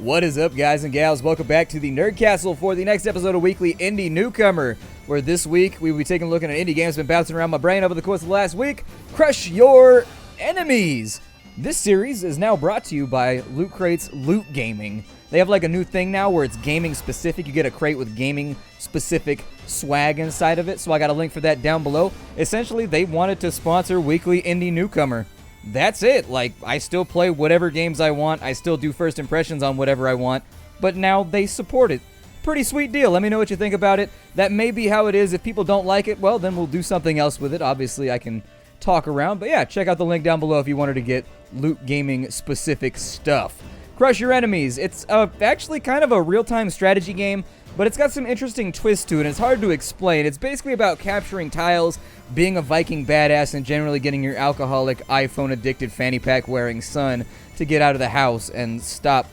What is up, guys and gals? Welcome back to the Nerd Castle for the next episode of Weekly Indie Newcomer, where this week we will be taking a look at an indie game that's been bouncing around my brain over the course of the last week. Crush Your Enemies! This series is now brought to you by Lootcrate's Lootgaming. They have like a new thing now where it's gaming specific. You get a crate with gaming specific swag inside of it, so I got a link for that down below. Essentially, they wanted to sponsor Weekly Indie Newcomer. That's it. Like, I still play whatever games I want. I still do first impressions on whatever I want. But now they support it. Pretty sweet deal. Let me know what you think about it. That may be how it is. If people don't like it, well, then we'll do something else with it. Obviously, I can talk around. But yeah, check out the link down below if you wanted to get loot gaming specific stuff. Crush Your Enemies. It's actually kind of a real-time strategy game, but it's got some interesting twists to it, and it's hard to explain. It's basically about capturing tiles, being a Viking badass, and generally getting your alcoholic, iPhone-addicted, fanny pack-wearing son to get out of the house and stop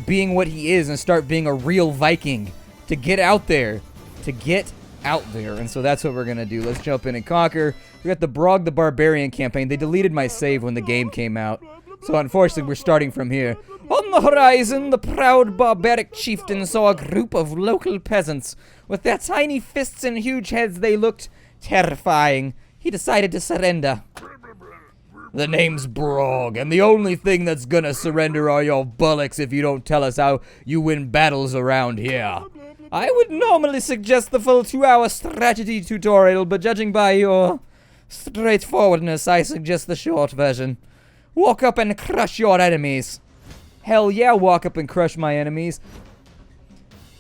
being what he is and start being a real Viking. To get out there. To get out there. And so that's what we're going to do. Let's jump in and conquer. We got the Brog the Barbarian campaign. They deleted my save when the game came out, so unfortunately we're starting from here. On the horizon, the proud barbaric chieftain saw a group of local peasants. With their tiny fists and huge heads, they looked terrifying. He decided to surrender. The name's Brog, and the only thing that's gonna surrender are your bullocks if you don't tell us how you win battles around here. I would normally suggest the full 2-hour strategy tutorial, but judging by your straightforwardness, I suggest the short version. Walk up and crush your enemies. Hell yeah, walk up and crush my enemies.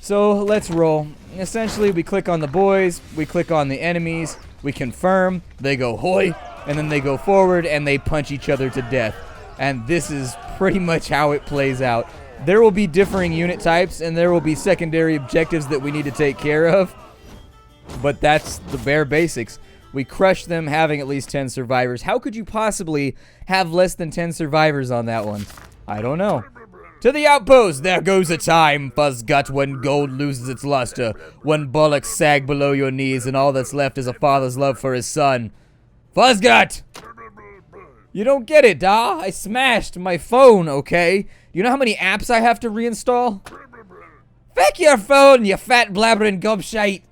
So, let's roll. Essentially, we click on the boys, we click on the enemies, we confirm, they go hoy, and then they go forward and they punch each other to death. And this is pretty much how it plays out. There will be differing unit types, and there will be secondary objectives that we need to take care of. But that's the bare basics. We crush them, having at least 10 survivors. How could you possibly have less than 10 survivors on that one? I don't know. To the outpost! There goes a time, Fuzzgut, when gold loses its luster, when bullocks sag below your knees, and all that's left is a father's love for his son. Fuzzgut! You don't get it, da. I smashed my phone, okay? You know how many apps I have to reinstall? Feck your phone, you fat blabbering gobshite!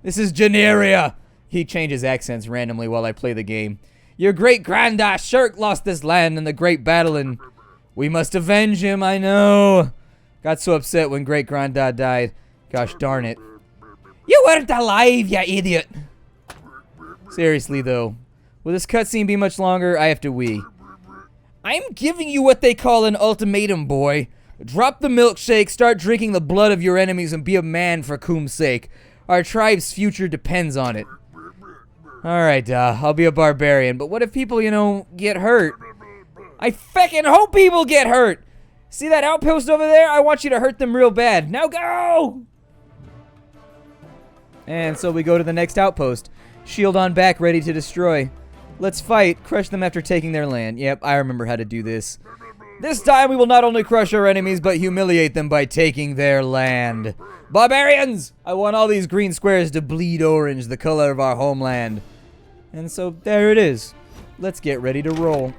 This is Generia! He changes accents randomly while I play the game. Your great-granddad Shirk lost this land in the Great Battle, and we must avenge him, I know. Got so upset when great-granddad died. Gosh darn it. You weren't alive, you idiot! Seriously, though. Will this cutscene be much longer? I have to wee. I'm giving you what they call an ultimatum, boy. Drop the milkshake, start drinking the blood of your enemies, and be a man for Coom's sake. Our tribe's future depends on it. Alright, I'll be a barbarian, but what if people, you know, get hurt? I feckin' hope people get hurt! See that outpost over there? I want you to hurt them real bad. Now go! And so we go to the next outpost. Shield on back, ready to destroy. Let's fight. Crush them after taking their land. Yep, I remember how to do this. This time we will not only crush our enemies, but humiliate them by taking their land. Barbarians! I want all these green squares to bleed orange, the color of our homeland. And so there it is. Let's get ready to roll.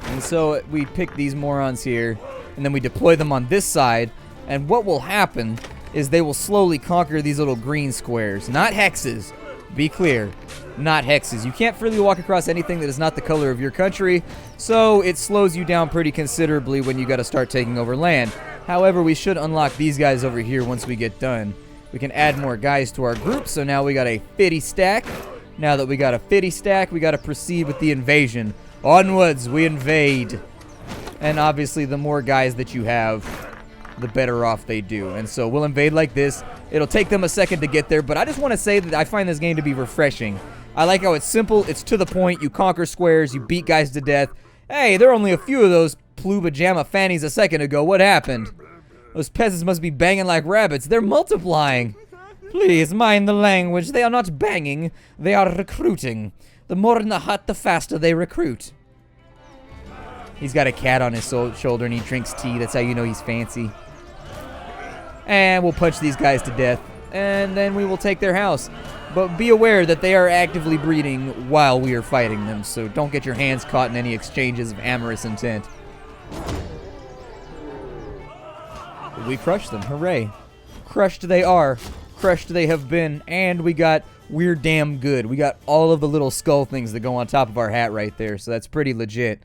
And so we pick these morons here, and then we deploy them on this side, and what will happen is they will slowly conquer these little green squares. Not hexes. Be clear. Not hexes. You can't freely walk across anything that is not the color of your country, so it slows you down pretty considerably when you gotta start taking over land. However, we should unlock these guys over here once we get done. We can add more guys to our group, so now we got a 50 stack. Now that we got a 50 stack, we gotta proceed with the invasion. Onwards, we invade. And obviously, the more guys that you have, the better off they do. And so we'll invade like this. It'll take them a second to get there, but I just want to say that I find this game to be refreshing. I like how it's simple, it's to the point, you conquer squares, you beat guys to death. Hey, there are only a few of those blue pajama fannies a second ago. What happened? Those peasants must be banging like rabbits. They're multiplying. Please, mind the language. They are not banging. They are recruiting. The more in the hut, the faster they recruit. He's got a cat on his shoulder and he drinks tea. That's how you know he's fancy. And we'll punch these guys to death. And then we will take their house. But be aware that they are actively breeding while we are fighting them. So don't get your hands caught in any exchanges of amorous intent. We crushed them. Hooray. Crushed they are. Crushed they have been. And we got we're damn good. We got all of the little skull things that go on top of our hat right there. So that's pretty legit.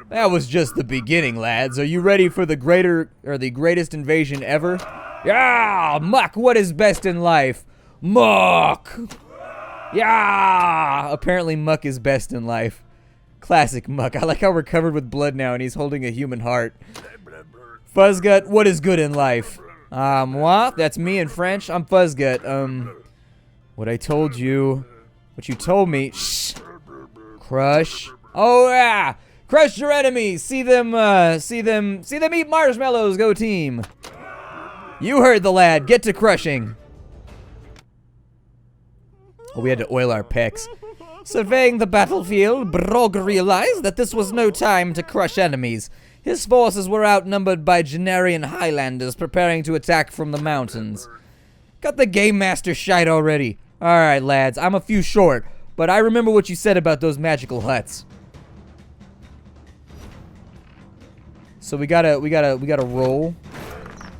That was just the beginning, lads. Are you ready for the greatest invasion ever? Yeah! Muck, what is best in life? Muck! Yeah! Apparently Muck is best in life. Classic Muck. I like how we're covered with blood now and he's holding a human heart. Fuzzgut, what is good in life? Moi? That's me in French. I'm Fuzzgut. What I told you. What you told me. Shh. Crush. Oh, yeah! Crush your enemies! See them eat marshmallows! Go team! You heard the lad. Get to crushing. Oh, we had to oil our pecs. Surveying the battlefield, Brog realized that this was no time to crush enemies. His forces were outnumbered by Genarian Highlanders preparing to attack from the mountains. Got the Game Master shite already. Alright, lads, I'm a few short, but I remember what you said about those magical huts. So we gotta roll,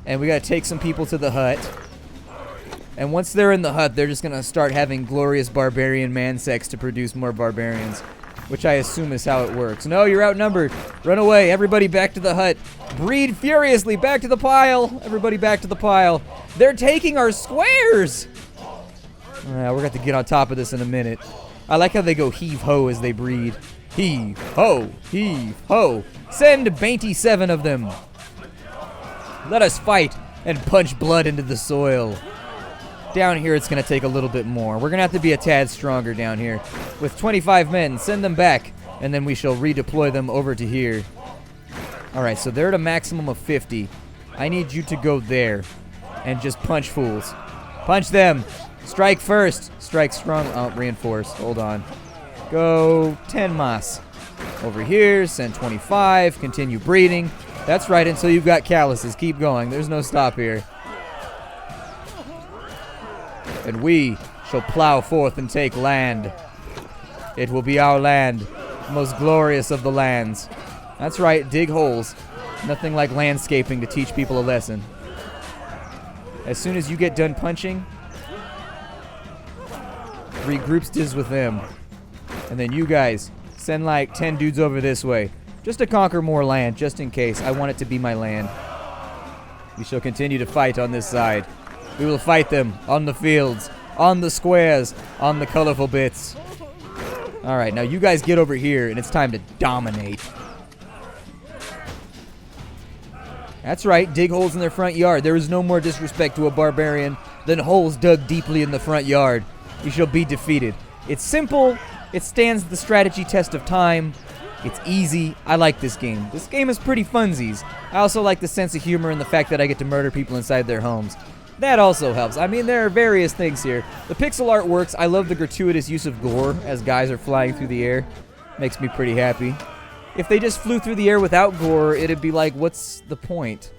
and we gotta take some people to the hut. And once they're in the hut, they're just gonna start having glorious barbarian man sex to produce more barbarians, which I assume is how it works. No, you're outnumbered. Run away, everybody back to the hut. Breed furiously, back to the pile. Everybody back to the pile. They're taking our squares. We're gonna have to get on top of this in a minute. I like how they go heave ho as they breed. Heave ho, heave ho. Send Bainty 7 of them. Let us fight and punch blood into the soil. Down here, it's going to take a little bit more. We're going to have to be a tad stronger down here. With 25 men, send them back, and then we shall redeploy them over to here. Alright, so they're at a maximum of 50. I need you to go there and just punch fools. Punch them. Strike first. Strike strong. Oh, reinforce. Hold on. Go 10 mas. Over here, send 25. Continue breeding. That's right, until you've got calluses. Keep going. There's no stop here. And we shall plow forth and take land. It will be our land, most glorious of the lands. That's right, dig holes. Nothing like landscaping to teach people a lesson. As soon as you get done punching, regroup Stiz with them. And then you guys, send like 10 dudes over this way. Just to conquer more land, just in case. I want it to be my land. We shall continue to fight on this side. We will fight them on the fields, on the squares, on the colorful bits. Alright, now you guys get over here, and it's time to dominate. That's right, dig holes in their front yard. There is no more disrespect to a barbarian than holes dug deeply in the front yard. You shall be defeated. It's simple. It stands the strategy test of time. It's easy. I like this game. This game is pretty funsies. I also like the sense of humor and the fact that I get to murder people inside their homes. That also helps. I mean, there are various things here. The pixel art works. I love the gratuitous use of gore as guys are flying through the air. Makes me pretty happy. If they just flew through the air without gore, it'd be like, what's the point?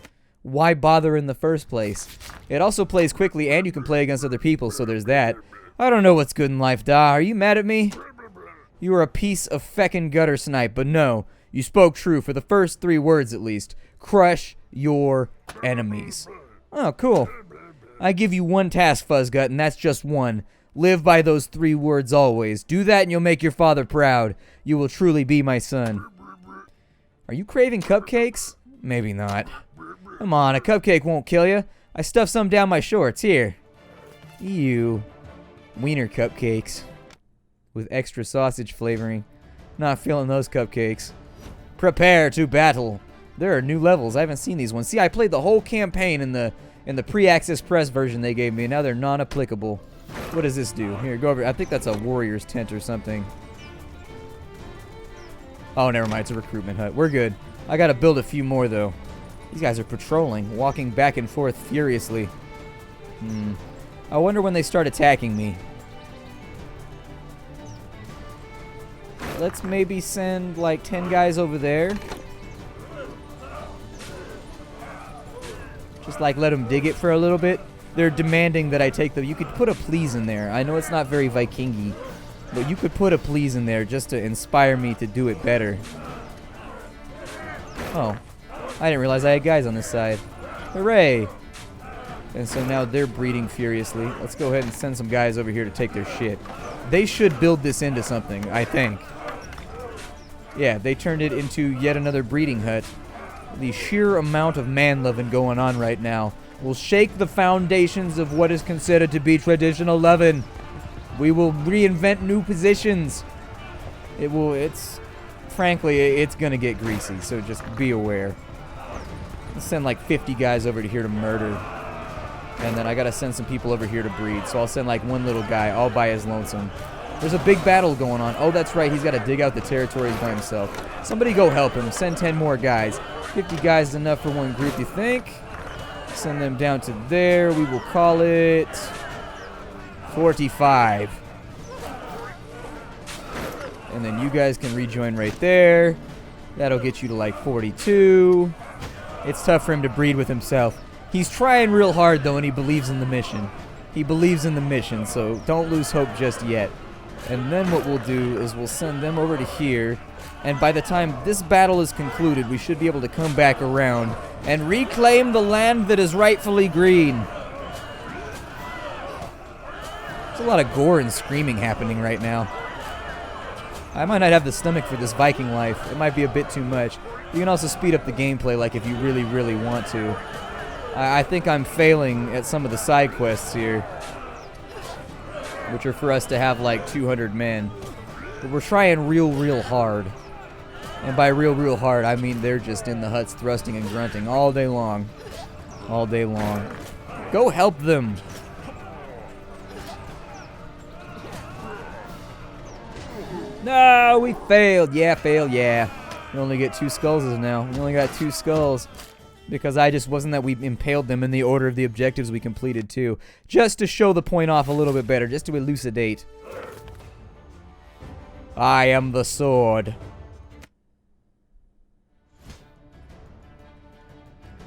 Why bother in the first place? It also plays quickly, and you can play against other people, so there's that. I don't know what's good in life, Da. Are you mad at me? You are a piece of feckin' gutter snipe, but no. You spoke true for the first 3 words, at least. Crush your enemies. Oh, cool. I give you one task, Fuzzgut, and that's just one. Live by those 3 words always. Do that and you'll make your father proud. You will truly be my son. Are you craving cupcakes? Maybe not. Come on, a cupcake won't kill you. I stuffed some down my shorts. Here. Ew. Wiener cupcakes. With extra sausage flavoring. Not feeling those cupcakes. Prepare to battle. There are new levels. I haven't seen these ones. See, I played the whole campaign in the pre-access press version they gave me, and now they're non-applicable. What does this do? Here, go over. I think that's a warrior's tent or something. Oh, never mind. It's a recruitment hut. We're good. I gotta build a few more, though. These guys are patrolling, walking back and forth furiously. I wonder when they start attacking me. Let's maybe send, like, 10 guys over there. Just, like, let them dig it for a little bit. They're demanding that I take them. You could put a please in there. I know it's not very Viking-y. But you could put a please in there just to inspire me to do it better. Oh, I didn't realize I had guys on this side. Hooray! And so now they're breeding furiously. Let's go ahead and send some guys over here to take their shit. They should build this into something, I think. Yeah, they turned it into yet another breeding hut. The sheer amount of man-loving going on right now will shake the foundations of what is considered to be traditional loving. We will reinvent new positions. Frankly, it's gonna get greasy, so just be aware. Let's send like 50 guys over to here to murder. And then I gotta send some people over here to breed, so I'll send like one little guy all by his lonesome. There's a big battle going on. Oh, that's right, he's gotta dig out the territories by himself. Somebody go help him. Send 10 more guys. 50 guys is enough for one group, you think? Send them down to there. We will call it 45. And then you guys can rejoin right there. That'll get you to like 42. It's tough for him to breed with himself. He's trying real hard though, and he believes in the mission. He believes in the mission, so don't lose hope just yet. And then what we'll do is we'll send them over to here. And by the time this battle is concluded, we should be able to come back around and reclaim the land that is rightfully green. There's a lot of gore and screaming happening right now. I might not have the stomach for this Viking life. It might be a bit too much. You can also speed up the gameplay like if you really, really want to. I think I'm failing at some of the side quests here, which are for us to have like 200 men. But we're trying real hard. And by real hard, I mean they're just in the huts thrusting and grunting all day long. All day long. Go help them! No, we failed. Yeah, failed, yeah. We only get 2 skulls now. We only got 2 skulls. Because I just wasn't that we impaled them in the order of the objectives we completed too. Just to show the point off a little bit better. Just to elucidate. I am the sword.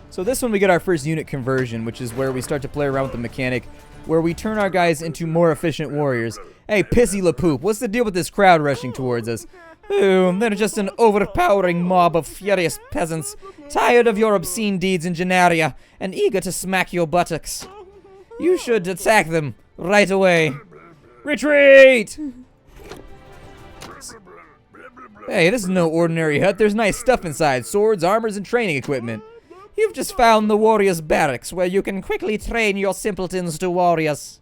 So this one we get our first unit conversion, which is where we start to play around with the mechanic, where we turn our guys into more efficient warriors. Hey, Pissy LaPoop, what's the deal with this crowd rushing towards us? Oh, they're just an overpowering mob of furious peasants, tired of your obscene deeds in Genaria, and eager to smack your buttocks. You should attack them right away. Retreat! Hey, this is no ordinary hut. There's nice stuff inside. Swords, armors, and training equipment. You've just found the warriors' barracks, where you can quickly train your simpletons to warriors.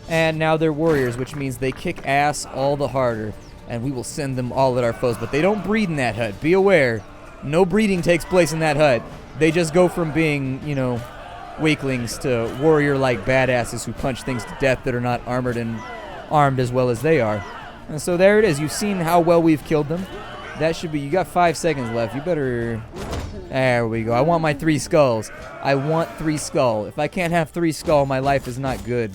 And now they're warriors, which means they kick ass all the harder. And we will send them all at our foes. But they don't breed in that hut. Be aware. No breeding takes place in that hut. They just go from being, you know, weaklings to warrior-like badasses who punch things to death that are not armored and armed as well as they are. And so there it is. You've seen how well we've killed them. That should be... You got 5 seconds left. You better... There we go. I want my 3 skulls. I want 3 skull. If I can't have 3 skull, my life is not good.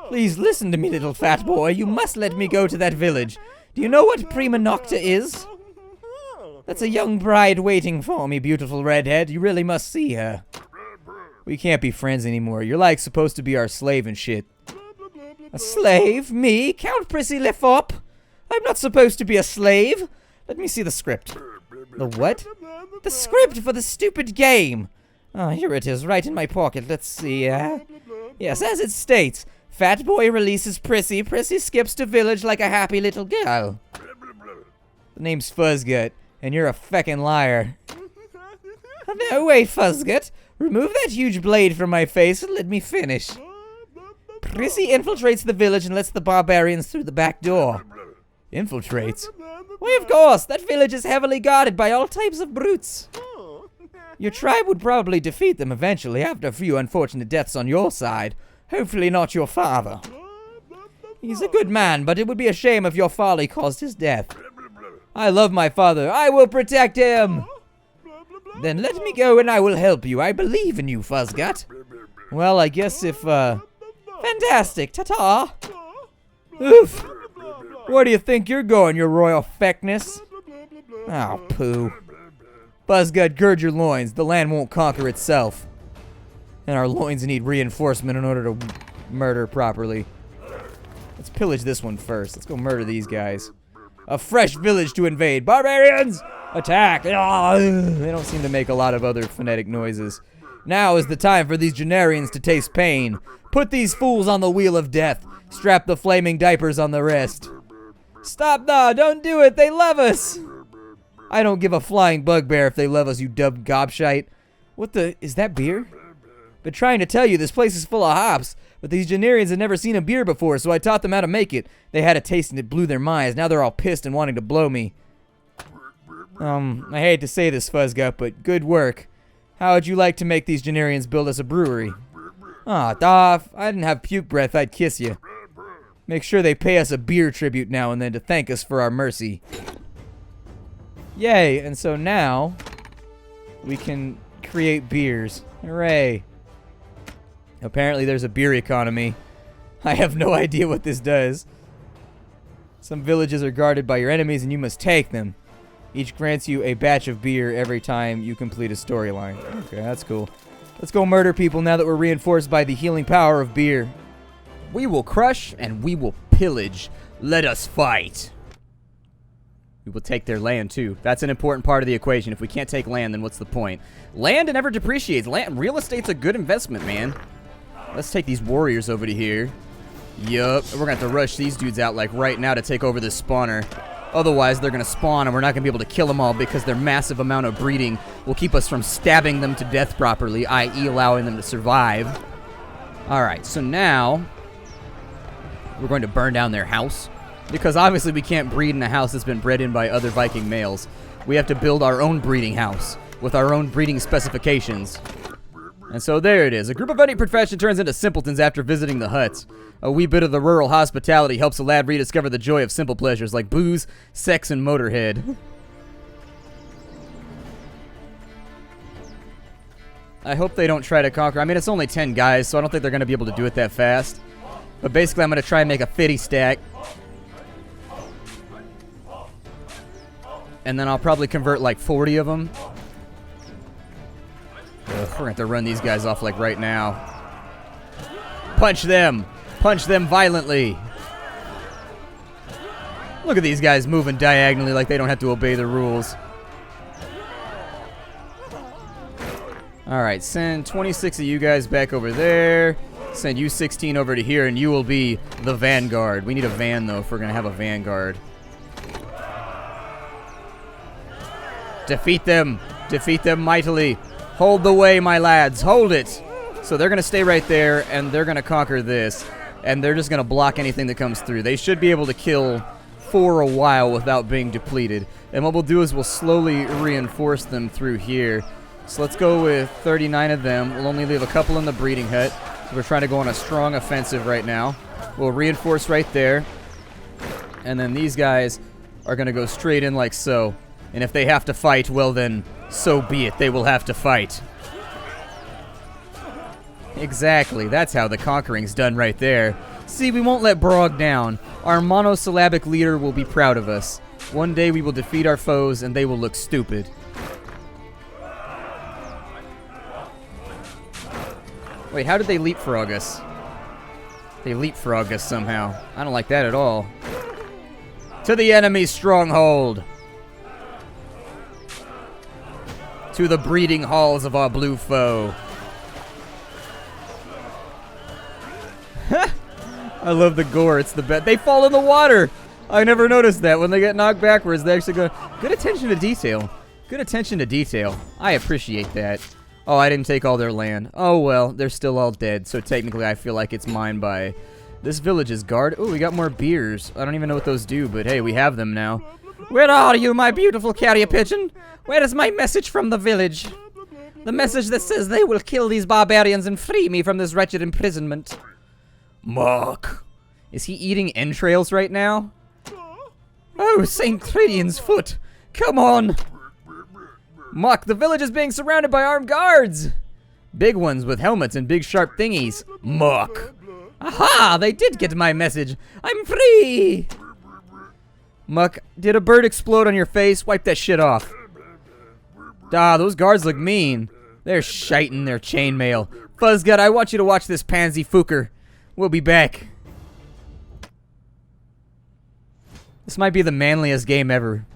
Please listen to me, little fat boy. You must let me go to that village. Do you know what prima nocta is? That's a young bride waiting for me, beautiful redhead. You really must see her. We can't be friends anymore. You're like supposed to be our slave and shit. A slave? Me? Count Prissy Lefop? I'm not supposed to be a slave. Let me see the script. The what? The script for the stupid game. Oh, here it is, right in my pocket. Let's see. Yes, as it states. Fat boy releases Prissy. Prissy skips to village like a happy little girl. The name's Fuzzgut, and you're a feckin' liar. No, wait, Fuzzgut. Remove that huge blade from my face and let me finish. Prissy infiltrates the village and lets the barbarians through the back door. Infiltrates? Why, of course. That village is heavily guarded by all types of brutes. Your tribe would probably defeat them eventually after a few unfortunate deaths on your side. Hopefully not your father. He's a good man, but it would be a shame if your folly caused his death. I love my father. I will protect him. Then let me go and I will help you. I believe in you, Fuzzgut. Well, I guess if, Fantastic. Ta-ta. Oof. Where do you think you're going, your royal feckness? Oh, poo. Fuzzgut, gird your loins. The land won't conquer itself. And our loins need reinforcement in order to murder properly. Let's pillage this one first. Let's go murder these guys. A fresh village to invade. Barbarians! Attack! They don't seem to make a lot of other phonetic noises. Now is the time for these Genarians to taste pain. Put these fools on the wheel of death. Strap the flaming diapers on the rest. Stop, nah, don't do it. They love us. I don't give a flying bugbear if they love us, you dubbed gobshite. What the, is that beer? Been trying to tell you, this place is full of hops, but these Genarians had never seen a beer before, so I taught them how to make it. They had a taste and it blew their minds. Now they're all pissed and wanting to blow me. I hate to say this, Fuzzgut, but good work. How would you like to make these Genarians build us a brewery? Aw, Doff, I didn't have puke breath, I'd kiss you. Make sure they pay us a beer tribute now and then to thank us for our mercy. Yay, and so now we can create beers. Hooray. Apparently there's a beer economy. I have no idea what this does. Some villages are guarded by your enemies and you must take them. Each grants you a batch of beer every time you complete a storyline. Okay, that's cool. Let's go murder people now that we're reinforced by the healing power of beer. We will crush and we will pillage. Let us fight. We will take their land too. That's an important part of the equation. If we can't take land, then what's the point? Land never depreciates. Real estate's a good investment, man. Let's take these warriors over to here. Yup. We're going to have to rush these dudes out like right now to take over this spawner. Otherwise, they're going to spawn and we're not going to be able to kill them all because their massive amount of breeding will keep us from stabbing them to death properly, i.e. allowing them to survive. Alright, so now we're going to burn down their house. Because obviously we can't breed in a house that's been bred in by other Viking males. We have to build our own breeding house with our own breeding specifications. And so there it is. A group of any profession turns into simpletons after visiting the huts. A wee bit of the rural hospitality helps a lad rediscover the joy of simple pleasures like booze, sex, and Motorhead. I hope they don't try to conquer. I mean, it's only 10 guys, so I don't think they're going to be able to do it that fast. But basically, I'm going to try and make a 50 stack. And then I'll probably convert like 40 of them. We're going to have to run these guys off like right now. Punch them! Punch them violently! Look at these guys moving diagonally like they don't have to obey the rules. Alright, send 26 of you guys back over there. Send you 16 over to here and you will be the vanguard. We need a van though if we're going to have a vanguard. Defeat them! Defeat them mightily! Hold the way, my lads! Hold it! So they're going to stay right there, and they're going to conquer this. And they're just going to block anything that comes through. They should be able to kill for a while without being depleted. And what we'll do is we'll slowly reinforce them through here. So let's go with 39 of them. We'll only leave a couple in the breeding hut. So we're trying to go on a strong offensive right now. We'll reinforce right there. And then these guys are going to go straight in like so. And if they have to fight, well then, so be it. They will have to fight. Exactly. That's how the conquering's done right there. See, we won't let Brog down. Our monosyllabic leader will be proud of us. One day we will defeat our foes and they will look stupid. Wait, how did they leapfrog us? They leapfrogged us somehow. I don't like that at all. To the enemy's stronghold. To the breeding halls of our blue foe. I love the gore. It's the best. They fall in the water. I never noticed that. When they get knocked backwards, they actually go. Good attention to detail. Good attention to detail. I appreciate that. Oh, I didn't take all their land. Oh, well, they're still all dead. So technically, I feel like it's mine by... This village is guard. Oh, we got more beers. I don't even know what those do, but hey, we have them now. Where are you, my beautiful carrier pigeon? Where is my message from the village? The message that says they will kill these barbarians and free me from this wretched imprisonment. Mark. Is he eating entrails right now? Oh, St. Credian's foot. Come on. Muck, the village is being surrounded by armed guards. Big ones with helmets and big sharp thingies. Muck. Aha, they did get my message. I'm free. Muck, did a bird explode on your face? Wipe that shit off. Ah, those guards look mean. They're shiting their chainmail. Fuzzgut, I want you to watch this pansy fooker. We'll be back. This might be the manliest game ever.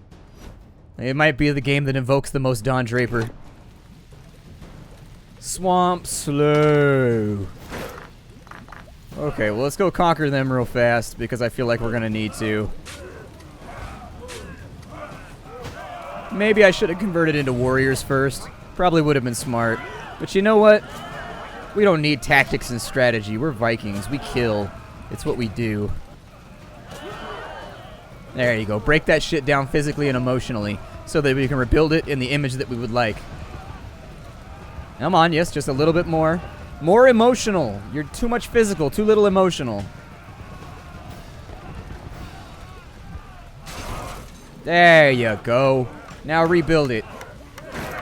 It might be the game that invokes the most Don Draper. Swamp slow. Okay, well, let's go conquer them real fast because I feel like we're going to need to. Maybe I should have converted into warriors first. Probably would have been smart. But you know what? We don't need tactics and strategy. We're Vikings. We kill. It's what we do. There you go. Break that shit down physically and emotionally so that we can rebuild it in the image that we would like. Come on, yes, just a little bit more. More emotional. You're too much physical, too little emotional. There you go. Now rebuild it.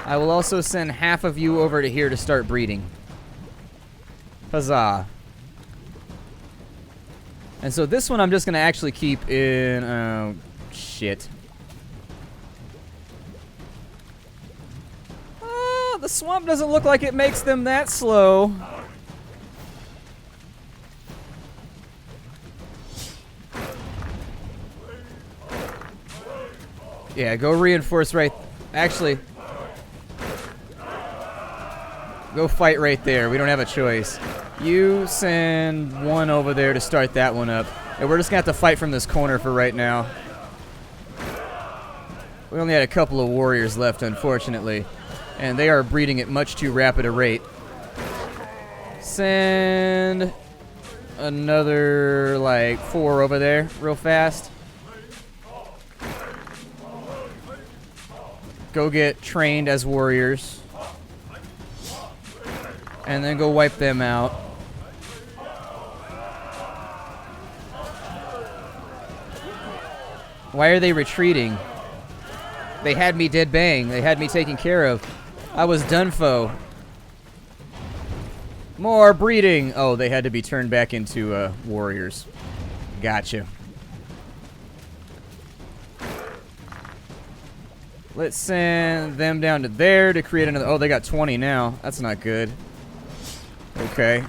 I will also send half of you over to here to start breeding. Huzzah. And so this one I'm just going to actually keep in... Oh, shit. The swamp doesn't look like it makes them that slow. Yeah, go reinforce right... Actually... Go fight right there. We don't have a choice. You send one over there to start that one up. And we're just going to have to fight from this corner for right now. We only had a couple of warriors left, unfortunately. And they are breeding at much too rapid a rate. Send another, like, 4 over there real fast. Go get trained as warriors. And then go wipe them out. Why are they retreating? They had me dead bang. They had me taken care of. I was done for. More breeding. Oh, they had to be turned back into warriors. Gotcha. Let's send them down to there to create another... Oh, they got 20 now. That's not good. Okay.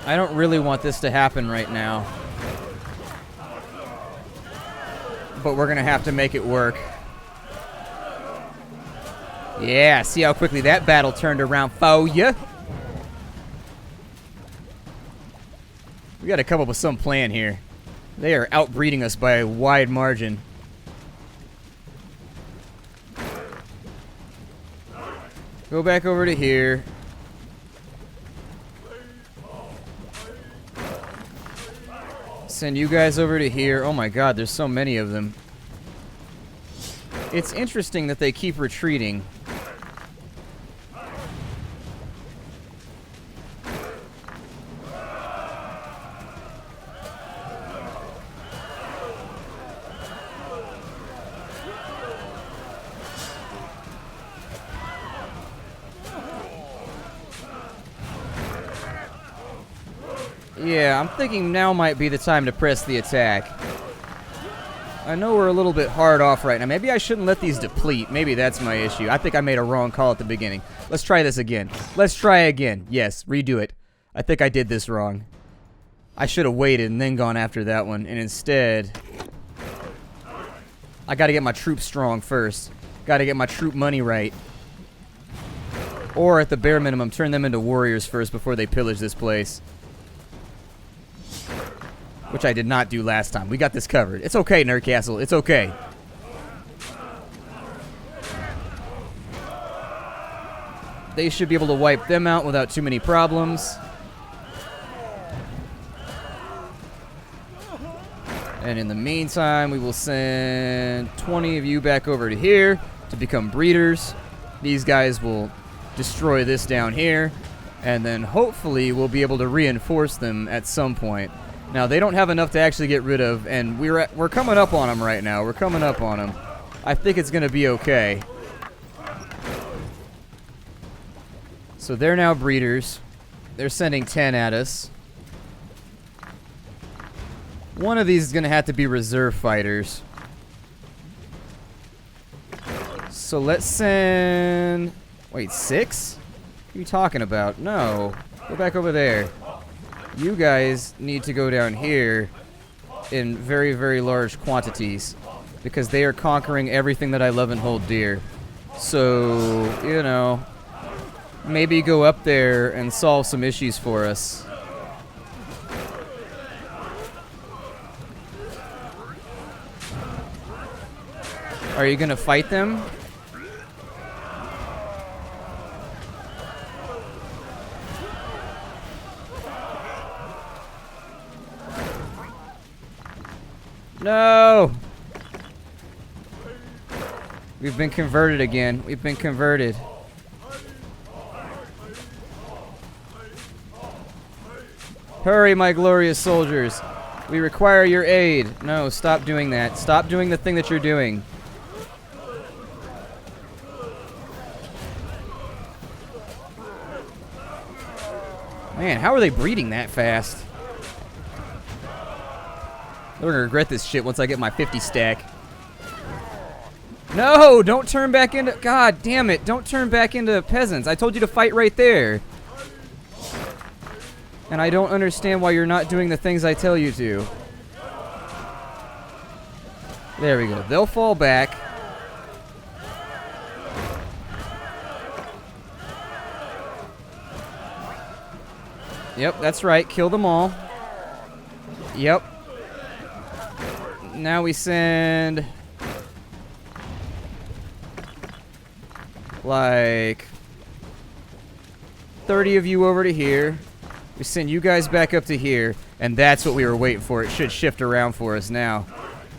I don't really want this to happen right now. But we're going to have to make it work. Yeah, see how quickly that battle turned around for ya. We got to come up with some plan here. They are outbreeding us by a wide margin. Go back over to here. Send you guys over to here. Oh my god, there's so many of them. It's interesting that they keep retreating. Yeah, I'm thinking now might be the time to press the attack. I know we're a little bit hard off right now. Maybe I shouldn't let these deplete. Maybe that's my issue. I think I made a wrong call at the beginning. Let's try this again. Let's try again. Yes, redo it. I think I did this wrong. I should have waited and then gone after that one. And instead, I got to get my troops strong first. Got to get my troop money right. Or at the bare minimum, turn them into warriors first before they pillage this place. Which I did not do last time. We got this covered. It's okay, Nerd Castle. It's okay. They should be able to wipe them out without too many problems. And in the meantime, we will send 20 of you back over to here to become breeders. These guys will destroy this down here. And then hopefully we'll be able to reinforce them at some point. Now, they don't have enough to actually get rid of, and we're coming up on them right now. We're coming up on them. I think it's going to be okay. So they're now breeders. They're sending 10 at us. One of these is going to have to be reserve fighters. So let's send... Wait, 6? What are you talking about? No. Go back over there. You guys need to go down here in very, very large quantities because they are conquering everything that I love and hold dear. So, you know, maybe go up there and solve some issues for us. Are you gonna fight them? No! We've been converted again. We've been converted. Hurry, my glorious soldiers. We require your aid. No, stop doing that. Stop doing the thing that you're doing. Man, how are they breeding that fast? They're gonna regret this shit once I get my 50 stack. No, don't turn back into... God damn it, don't turn back into peasants. I told you to fight right there. And I don't understand why you're not doing the things I tell you to. There we go. They'll fall back. Yep, that's right. Kill them all. Yep. Now we send... like... 30 of you over to here. We send you guys back up to here. And that's what we were waiting for. It should shift around for us now.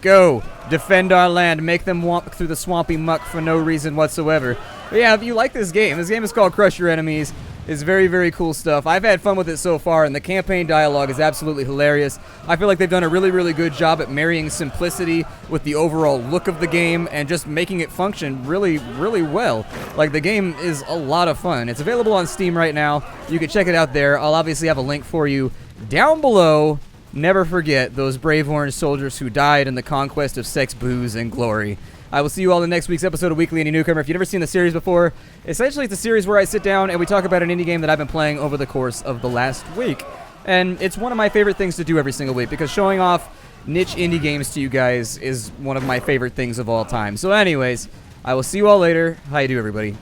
Go! Defend our land. Make them walk through the swampy muck for no reason whatsoever. But yeah, if you like this game is called Crush Your Enemies. It's very, very cool stuff. I've had fun with it so far, and the campaign dialogue is absolutely hilarious. I feel like they've done a really, really good job at marrying simplicity with the overall look of the game and just making it function really, really well. Like, the game is a lot of fun. It's available on Steam right now. You can check it out there. I'll obviously have a link for you down below. Never forget those brave orange soldiers who died in the conquest of sex, booze, and glory. I will see you all in next week's episode of Weekly Indie Newcomer. If you've never seen the series before, essentially it's a series where I sit down and we talk about an indie game that I've been playing over the course of the last week. And it's one of my favorite things to do every single week because showing off niche indie games to you guys is one of my favorite things of all time. So anyways, I will see you all later. How you do, everybody?